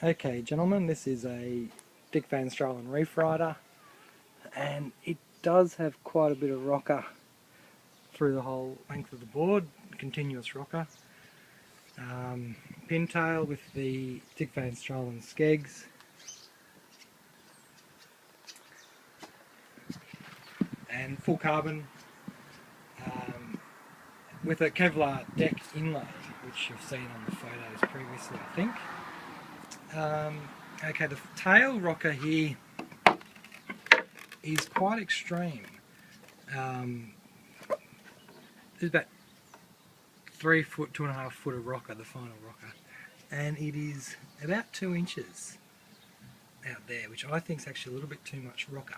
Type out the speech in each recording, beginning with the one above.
Okay gentlemen, this is a Dick Van Straalen Reef Rider, and it does have quite a bit of rocker through the whole length of the board, continuous rocker. Pintail with the Dick Van Straalen skegs, and full carbon with a Kevlar deck inlay, which you've seen on the photos previously, I think. Okay, the tail rocker here is quite extreme. There's about 3 foot, 2.5 foot of rocker, the final rocker, and it is about 2 inches out there, which I think is actually a little bit too much rocker.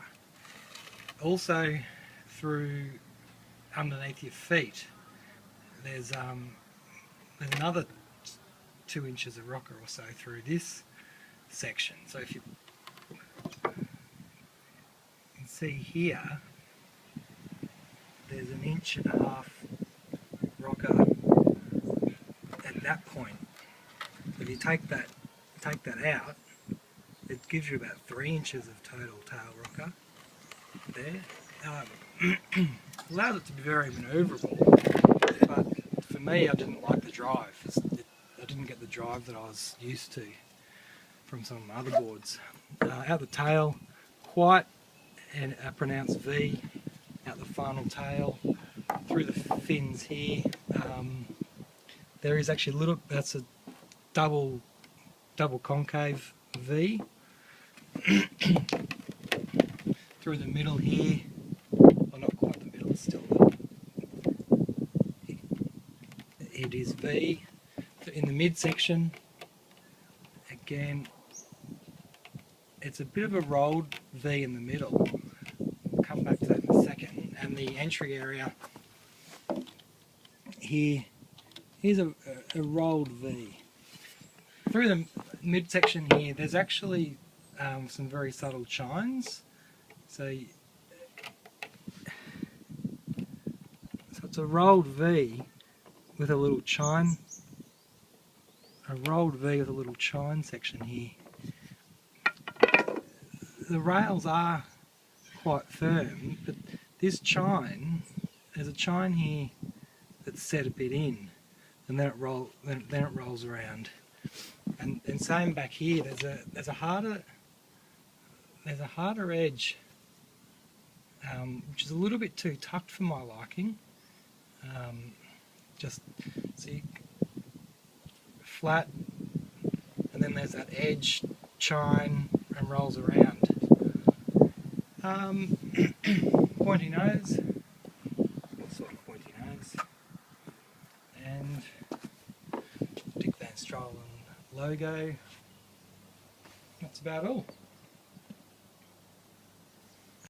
Also, through underneath your feet, there's another 2 inches of rocker or so through this section. So if you can see here, there's 1.5 inches rocker at that point. If you take that out, it gives you about 3 inches of total tail rocker there. Allows it to be very manoeuvrable, but for me, I didn't like the drive. I didn't get the drive that I was used to from some of my other boards. Out the tail, quite a pronounced V out the final tail. Through the fins here, there is actually a little, that's a double concave V. Through the middle here, well, not quite the middle still, but it is V. In the midsection, again, it's a bit of a rolled V in the middle. We'll come back to that in a second. And the entry area here, here's a rolled V. Through the midsection here, there's actually some very subtle chines. So it's a rolled V with a little chine. A rolled V with a little chine section here. The rails are quite firm, but this chine, there's a chine here that's set a bit in, and then it rolls around. And same back here, there's a harder edge, which is a little bit too tucked for my liking. Just see, flat, and then there's that edge, chine, and rolls around. Pointy nose, sort of pointy nose, and Dick Van Straalen logo. That's about all.